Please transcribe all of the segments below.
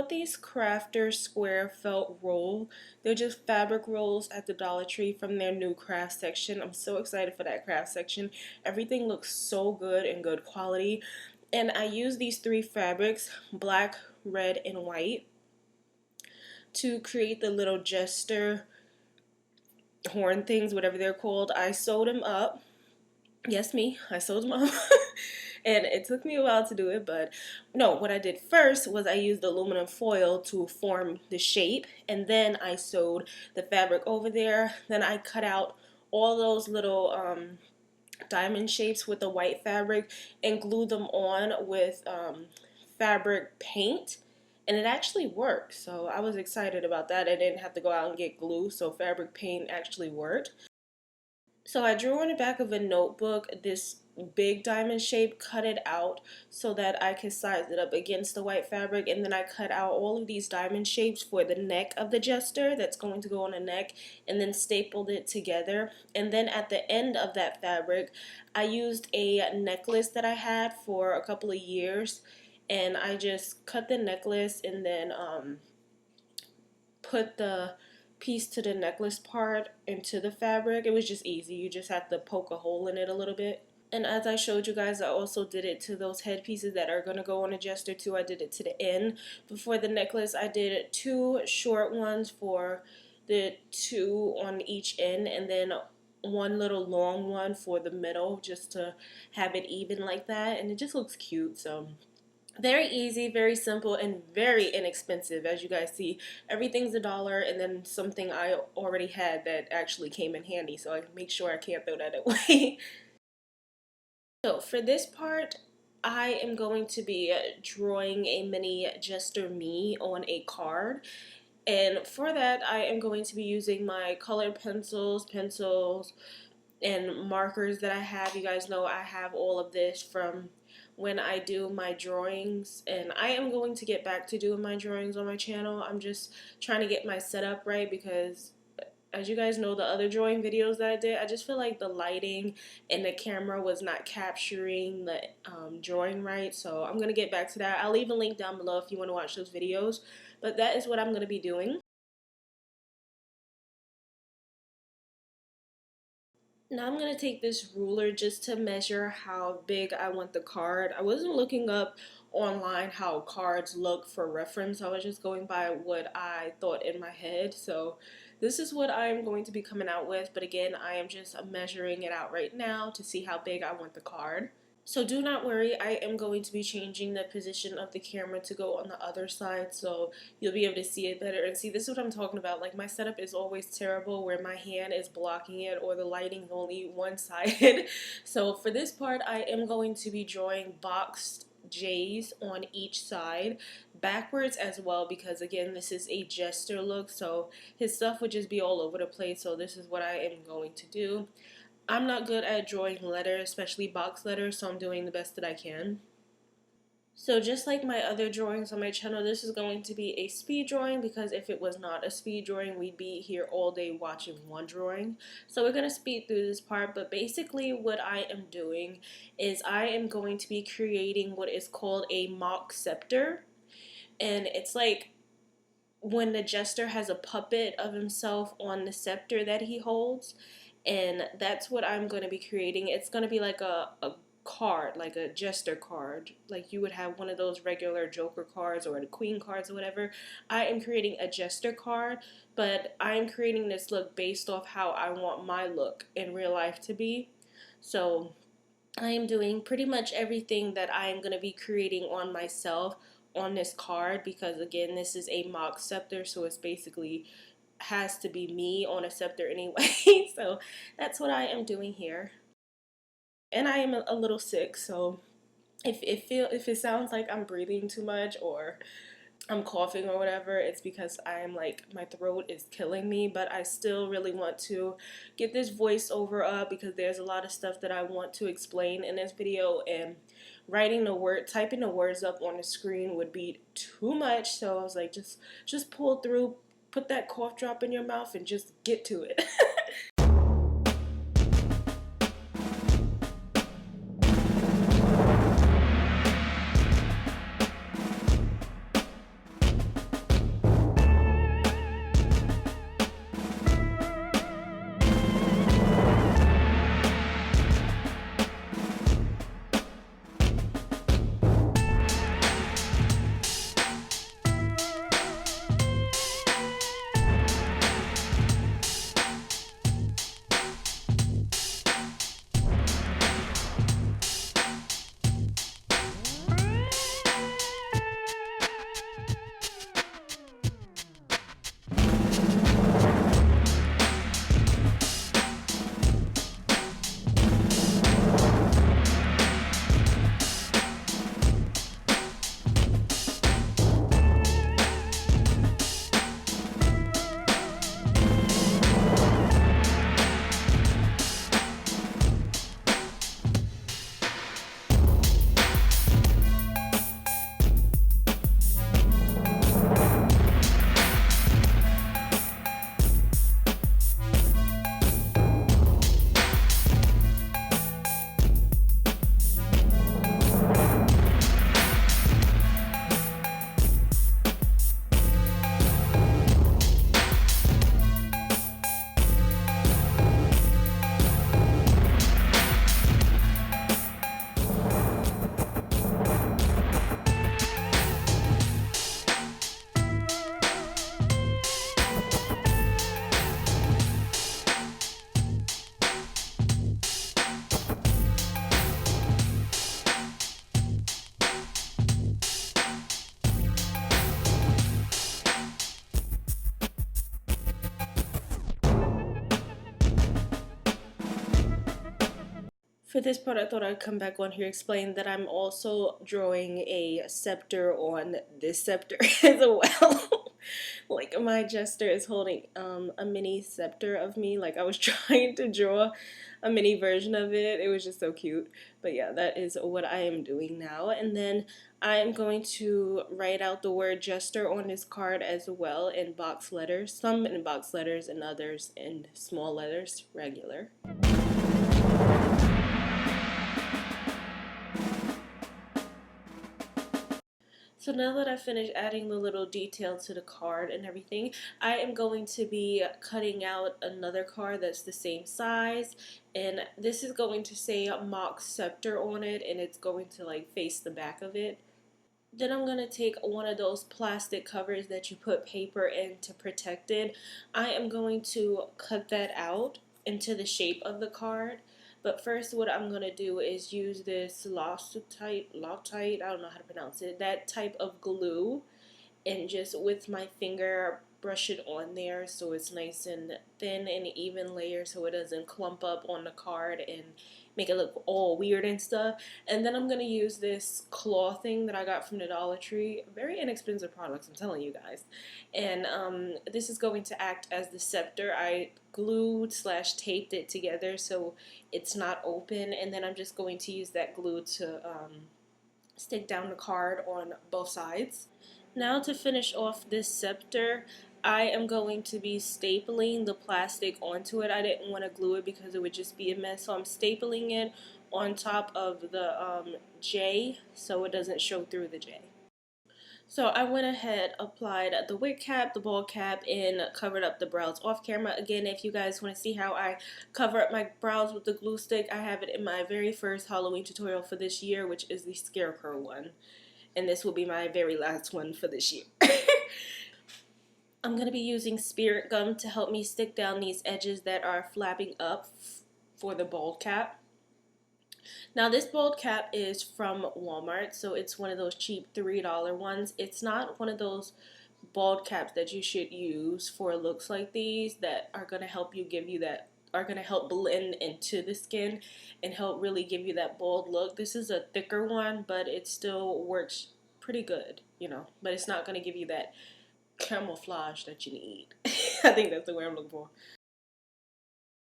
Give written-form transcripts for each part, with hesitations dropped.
bought these crafter square felt roll. They're just fabric rolls at the Dollar Tree from their new craft section. I'm so excited for that craft section. Everything looks so good and good quality. And I use these three fabrics, black, red, and white, to create the little Jester horn things, whatever they're called. I sewed them up. Yes, me. I sewed them up. And it took me a while to do it, but no, what I did first was I used aluminum foil to form the shape, and then I sewed the fabric over there. Then I cut out all those little diamond shapes with the white fabric and glued them on with fabric paint, and it actually worked. So I was excited about that. I didn't have to go out and get glue, so fabric paint actually worked. So I drew on the back of a notebook this big diamond shape, cut it out so that I could size it up against the white fabric, and then I cut out all of these diamond shapes for the neck of the Jester that's going to go on the neck, and then stapled it together. And then at the end of that fabric, I used a necklace that I had for a couple of years, and I just cut the necklace and then put the piece to the necklace part into the fabric. It was just easy. You just have to poke a hole in it a little bit. And as I showed you guys, I also did it to those headpieces that are going to go on a Jester too. I did it to the end. But for the necklace, I did two short ones for the two on each end, and then one little long one for the middle, just to have it even like that. And it just looks cute. So very easy, very simple, and very inexpensive. As you guys see, everything's $1, and then something I already had that actually came in handy, so I can make sure I can't throw that away. So for this part, I am going to be drawing a mini Jester me on a card. And for that, I am going to be using my colored pencils, and markers that I have. You guys know I have all of this from when I do my drawings, and I am going to get back to doing my drawings on my channel. I'm just trying to get my setup right, because as you guys know, the other drawing videos that I did, I just feel like the lighting and the camera was not capturing the drawing right. So I'm going to get back to that. I'll leave a link down below if you want to watch those videos, but that is what I'm going to be doing. Now I'm going to take this ruler just to measure how big I want the card. I wasn't looking up online how cards look for reference. I was just going by what I thought in my head. So this is what I am going to be coming out with. But again, I am just measuring it out right now to see how big I want the card. So do not worry, I am going to be changing the position of the camera to go on the other side, so you'll be able to see it better. And see, this is what I'm talking about. Like, my setup is always terrible where my hand is blocking it or the lighting's only one-sided. So for this part, I am going to be drawing boxed J's on each side, backwards as well, because again, this is a Jester look, so his stuff would just be all over the place. So this is what I am going to do. I'm not good at drawing letters, especially box letters, so I'm doing the best that I can. So just like my other drawings on my channel, this is going to be a speed drawing, because if it was not a speed drawing, we'd be here all day watching one drawing. So we're going to speed through this part, but basically what I am doing is I am going to be creating what is called a mock scepter. And it's like when the Jester has a puppet of himself on the scepter that he holds. And that's what I'm going to be creating. It's going to be like a card, like a Jester card. Like you would have one of those regular Joker cards or the Queen cards or whatever. I am creating a Jester card, but I am creating this look based off how I want my look in real life to be. So I am doing pretty much everything that I am going to be creating on myself on this card, because again, this is a mock scepter, so it's basically has to be me on a scepter anyway. So that's what I am doing here. And I am a little sick, so if it sounds like I'm breathing too much or I'm coughing or whatever, it's because I'm like, my throat is killing me. But I still really want to get this voiceover up, because there's a lot of stuff that I want to explain in this video, and typing the words up on the screen would be too much. So I was like, just pull through, put that cough drop in your mouth and just get to it. For this part, I thought I'd come back on here explain that I'm also drawing a scepter on this scepter as well. Like my Jester is holding a mini scepter of me. Like I was trying to draw a mini version of it. It was just so cute. But yeah, that is what I am doing now. And then I am going to write out the word Jester on this card as well in box letters. Some in box letters and others in small letters, regular. So now that I've finished adding the little detail to the card and everything, I am going to be cutting out another card that's the same size, and this is going to say Mock Scepter on it, and it's going to like face the back of it. Then I'm going to take one of those plastic covers that you put paper in to protect it. I am going to cut that out into the shape of the card. But first what I'm going to do is use this Loctite, I don't know how to pronounce it, that type of glue, and just with my finger brush it on there so it's nice and thin and even layer so it doesn't clump up on the card and make it look all weird and stuff. And then I'm going to use this claw thing that I got from the Dollar Tree. Very inexpensive products, I'm telling you guys. And this is going to act as the scepter. I glued slash taped it together so it's not open, and then I'm just going to use that glue to stick down the card on both sides. Now to finish off this scepter, I am going to be stapling the plastic onto it. I didn't want to glue it because it would just be a mess, so I'm stapling it on top of the J so it doesn't show through the J. So I went ahead, applied the wig cap, the bald cap, and covered up the brows off camera. Again, if you guys want to see how I cover up my brows with the glue stick, I have it in my very first Halloween tutorial for this year, which is the Scarecrow one. And this will be my very last one for this year. I'm going to be using spirit gum to help me stick down these edges that are flapping up for the bald cap. Now this bald cap is from Walmart, so it's one of those cheap $3 ones. It's not one of those bald caps that you should use for looks like these that are going to help you are going to help blend into the skin and help really give you that bald look. This is a thicker one, but it still works pretty good, you know, but it's not going to give you that camouflage that you need. I think that's the word I'm looking for.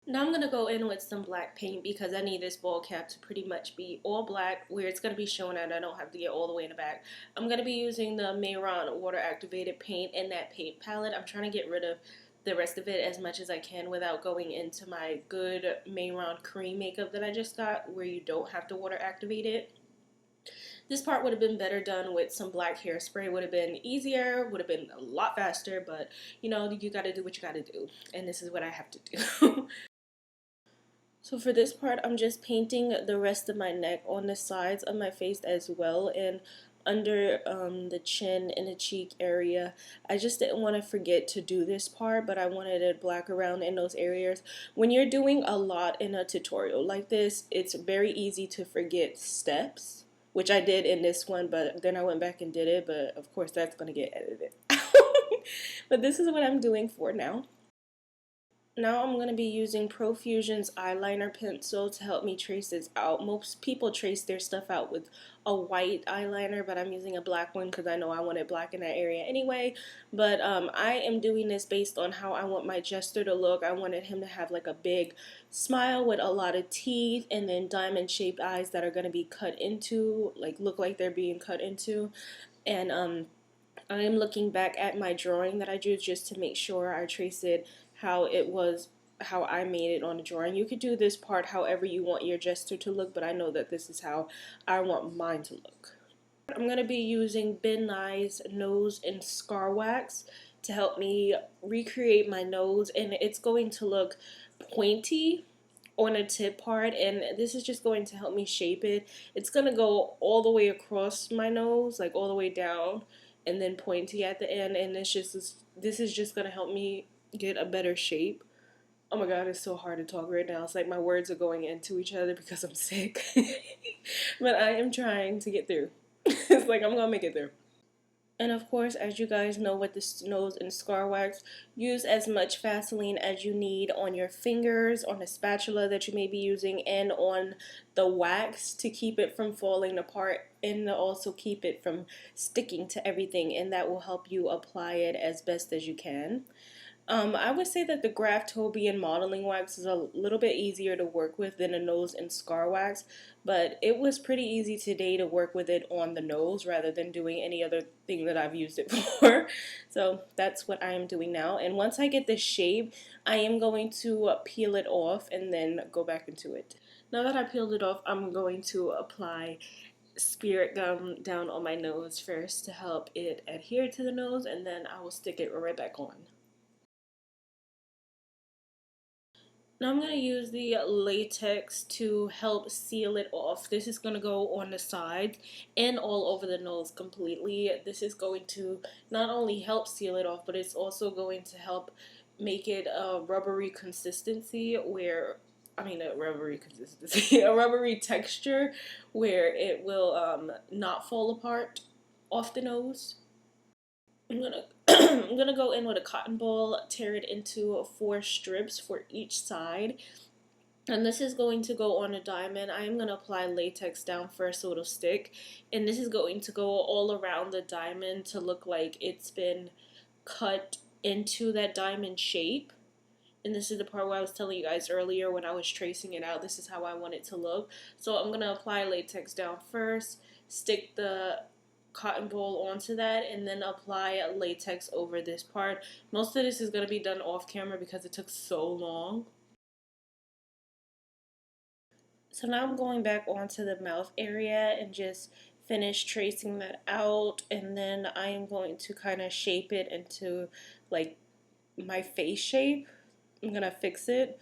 Now I'm going to go in with some black paint because I need this bald cap to pretty much be all black where it's going to be showing and I don't have to get all the way in the back. I'm going to be using the Mayron water activated paint in that paint palette. I'm trying to get rid of the rest of it as much as I can without going into my good Mayron cream makeup that I just got where you don't have to water activate it. This part would have been better done with some black hairspray. Would have been easier, would have been a lot faster, but you know, you gotta do what you gotta do. And this is what I have to do. So for this part, I'm just painting the rest of my neck on the sides of my face as well, and under the chin and the cheek area. I just didn't want to forget to do this part, but I wanted it black around in those areas. When you're doing a lot in a tutorial like this, it's very easy to forget steps, which I did in this one, but then I went back and did it, but of course that's going to get edited. But this is what I'm doing for now. Now I'm going to be using Profusion's eyeliner pencil to help me trace this out. Most people trace their stuff out with a white eyeliner, but I'm using a black one because I know I want it black in that area anyway. But I am doing this based on how I want my Jester to look. I wanted him to have like a big smile with a lot of teeth and then diamond shaped eyes that are going to be cut into, like look like they're being cut into. And I am looking back at my drawing that I drew just to make sure I trace it how I made it on the drawing. You could do this part however you want your Jester to look, but I know that this is how I want mine to look. I'm going to be using Ben Nye's nose and scar wax to help me recreate my nose, and it's going to look pointy on a tip part, and this is just going to help me shape it. It's going to go all the way across my nose, like all the way down, and then pointy at the end, and this is just going to help me get a better shape. Oh my god, it's so hard to talk right now. It's like my words are going into each other because I'm sick. But I am trying to get through. It's like I'm gonna make it through. And of course, as you guys know with this nose and scar wax, use as much Vaseline as you need on your fingers, on the spatula that you may be using, and on the wax to keep it from falling apart and also keep it from sticking to everything, and that will help you apply it as best as you can. I would say that the Graftobian modeling wax is a little bit easier to work with than a nose and scar wax, but it was pretty easy today to work with it on the nose rather than doing any other thing that I've used it for. So that's what I am doing now. And once I get the shape, I am going to peel it off and then go back into it. Now that I peeled it off, I'm going to apply spirit gum down on my nose first to help it adhere to the nose, and then I will stick it right back on. Now I'm going to use the latex to help seal it off. This is going to go on the sides and all over the nose completely. This is going to not only help seal it off, but it's also going to help make it a rubbery consistency where, a rubbery consistency, a rubbery texture where it will not fall apart off the nose. I'm gonna I'm gonna go in with a cotton ball, tear it into 4 strips for each side, and this is going to go on a diamond. I am gonna apply latex down first so it'll stick, and this is going to go all around the diamond to look like it's been cut into that diamond shape. And this is the part where I was telling you guys earlier when I was tracing it out. This is how I want it to look. So I'm gonna apply latex down first, stick the cotton ball onto that, and then apply latex over this part. Most of this is going to be done off camera because it took so long. So now I'm going back onto the mouth area and just finish tracing that out, and then I am going to kind of shape it into like my face shape. I'm going to fix it.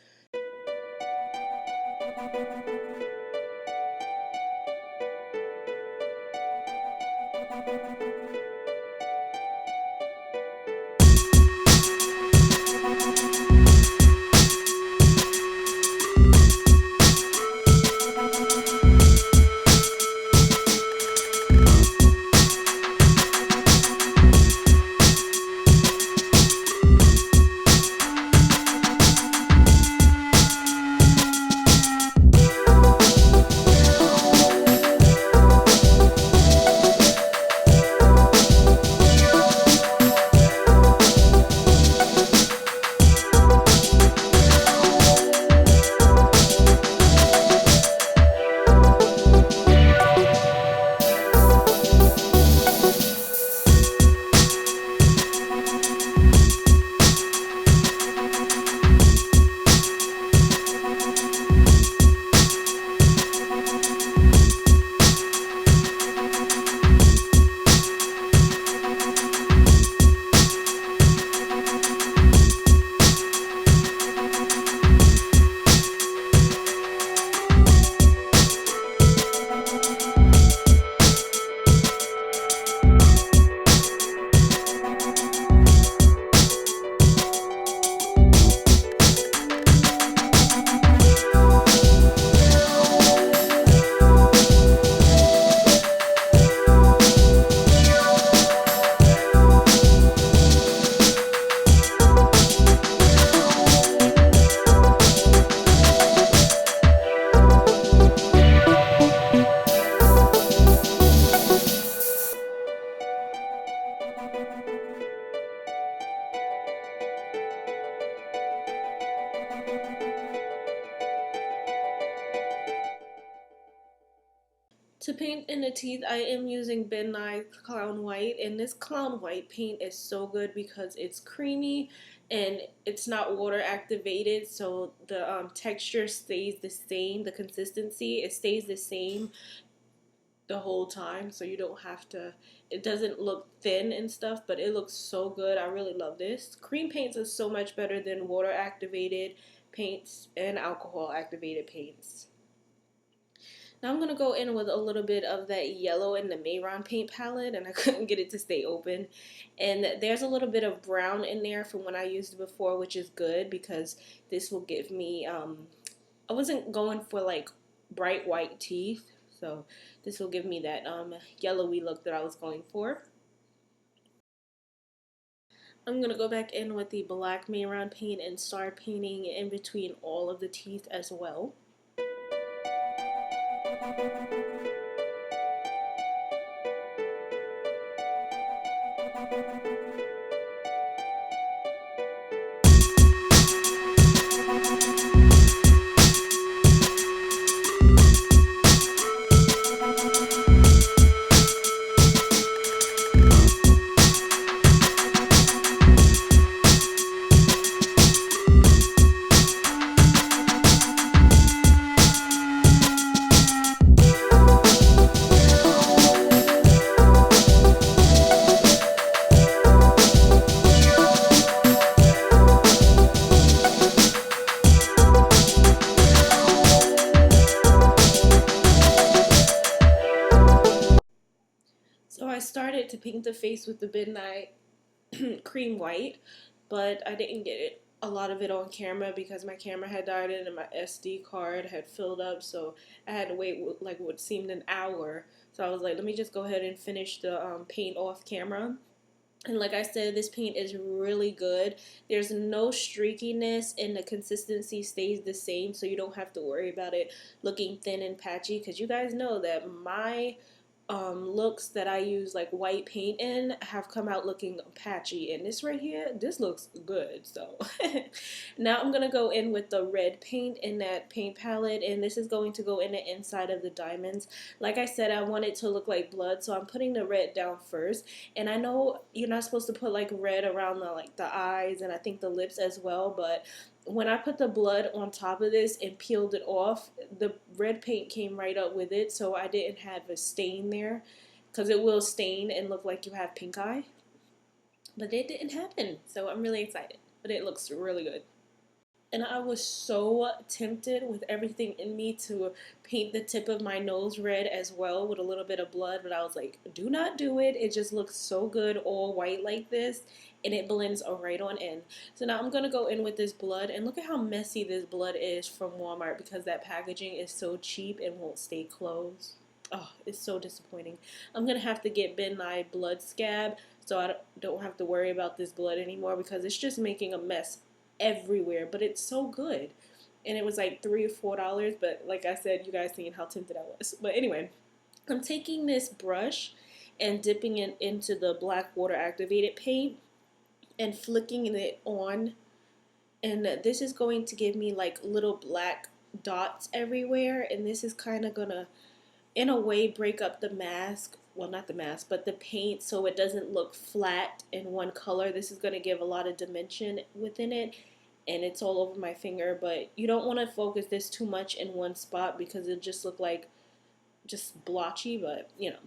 To paint in the teeth, I am using Ben Nye Clown White, and this Clown White paint is so good because it's creamy and it's not water activated, so the texture stays the same, the consistency, it stays the same the whole time, so you don't have to, it doesn't look thin and stuff, but it looks so good. I really love this. Cream paints is so much better than water activated paints and alcohol activated paints. Now I'm going to go in with a little bit of that yellow in the Mayron paint palette, and I couldn't get it to stay open. And there's a little bit of brown in there from when I used it before, which is good because this will give me, I wasn't going for like bright white teeth, so this will give me that yellowy look that I was going for. I'm gonna go back in with the black Mayron paint and start painting in between all of the teeth as well. So I started to paint the face with the Midnight cream white, but I didn't get it a lot of it on camera because my camera had died and my SD card had filled up, so I had to wait like what seemed an hour. So I was like, let me just go ahead and finish the paint off camera. And like I said, this paint is really good. There's no streakiness and the consistency stays the same, so you don't have to worry about it looking thin and patchy, because you guys know that my looks that I use like white paint in have come out looking patchy, and this right here, this looks good. So now I'm gonna go in with the red paint in that paint palette, and this is going to go in the inside of the diamonds. Like I said, I want it to look like blood, so I'm putting the red down first. And I know you're not supposed to put like red around the eyes and I think the lips as well, but when I put the blood on top of this and peeled it off, the red paint came right up with it, so I didn't have a stain there, because it will stain and look like you have pink eye. But it didn't happen, so I'm really excited. But it looks really good. And I was so tempted with everything in me to paint the tip of my nose red as well with a little bit of blood, but I was like, do not do it. It just looks so good all white like this, and it blends right on in. So now I'm going to go in with this blood, and look at how messy this blood is from Walmart because that packaging is so cheap and won't stay closed. Oh, it's so disappointing. I'm going to have to get Ben Nye blood scab so I don't have to worry about this blood anymore, because it's just making a mess everywhere, but it's so good. And it was like $3 or $4, but like I said, you guys seen how tempted I was. But anyway, I'm taking this brush and dipping it into the black water activated paint and flicking it on, and this is going to give me like little black dots everywhere, and this is kind of gonna in a way break up the mask, well, not the mask, but the paint, so it doesn't look flat in one color. This is going to give a lot of dimension within it, and it's all over my finger, but you don't want to focus this too much in one spot because it just look like just blotchy, but you know,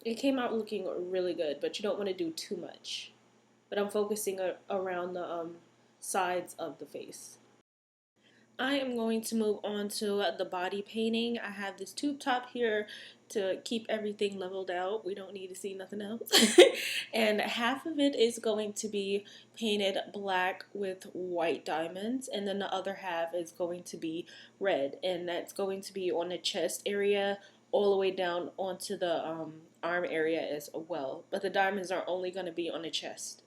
it came out looking really good, but you don't want to do too much. But I'm focusing around the sides of the face. I am going to move on to the body painting. I have this tube top here to keep everything leveled out. We don't need to see nothing else. And half of it is going to be painted black with white diamonds, and then the other half is going to be red, and that's going to be on the chest area all the way down onto the arm area as well. But the diamonds are only going to be on the chest.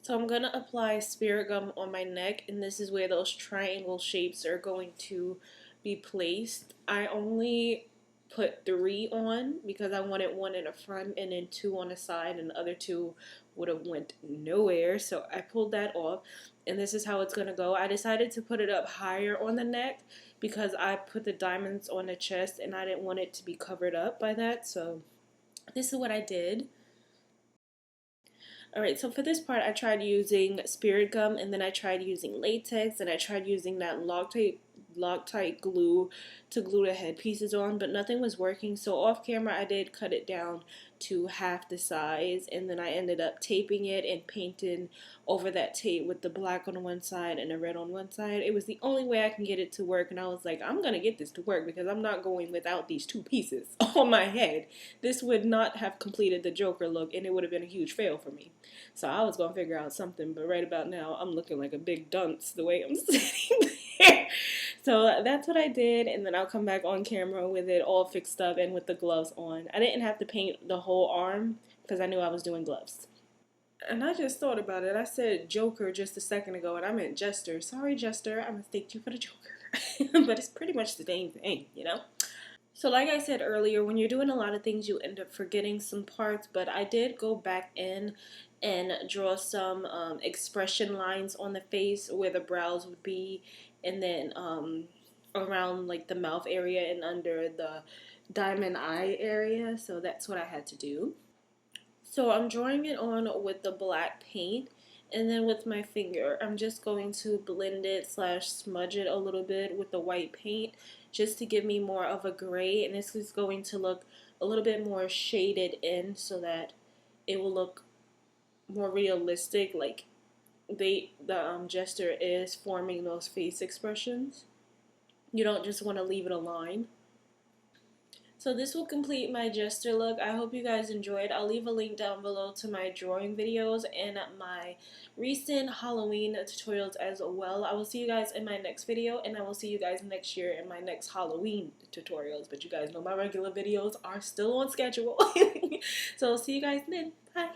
So I'm gonna apply spirit gum on my neck, and this is where those triangle shapes are going to be placed. I only put 3 on because I wanted 1 in the front and then 2 on the side, and the other 2 would have went nowhere. So I pulled that off, and this is how it's gonna go. I decided to put it up higher on the neck because I put the diamonds on the chest, and I didn't want it to be covered up by that. So this is what I did. Alright, so for this part, I tried using spirit gum, and then I tried using latex, and I tried using that Loctite glue to glue the headpieces on, but nothing was working. So off camera, I did cut it down to half the size, and then I ended up taping it and painting over that tape with the black on one side and the red on one side. It was the only way I can get it to work, and I was like, I'm gonna get this to work because I'm not going without these 2 pieces on my head. This would not have completed the Joker look, and it would have been a huge fail for me. So I was gonna figure out something, but right about now, I'm looking like a big dunce the way I'm sitting there. So that's what I did, and then I'll come back on camera with it all fixed up and with the gloves on. I didn't have to paint the whole arm because I knew I was doing gloves. And I just thought about it. I said Joker just a second ago, and I meant Jester. Sorry, Jester. I mistaked you for the Joker. But it's pretty much the same thing, you know? So like I said earlier, when you're doing a lot of things, you end up forgetting some parts, but I did go back in and draw some expression lines on the face where the brows would be, and then around like the mouth area and under the diamond eye area. So that's what I had to do. So I'm drawing it on with the black paint, and then with my finger I'm just going to blend it slash smudge it a little bit with the white paint just to give me more of a gray, and this is going to look a little bit more shaded in so that it will look more realistic, like the Jester is forming those face expressions. You don't just want to leave it a line. So this will complete my Jester look. I hope you guys enjoyed. I'll leave a link down below to my drawing videos and my recent Halloween tutorials as well. I will see you guys in my next video, and I will see you guys next year in my next Halloween tutorials. But you guys know my regular videos are still on schedule. So I'll see you guys then. Bye.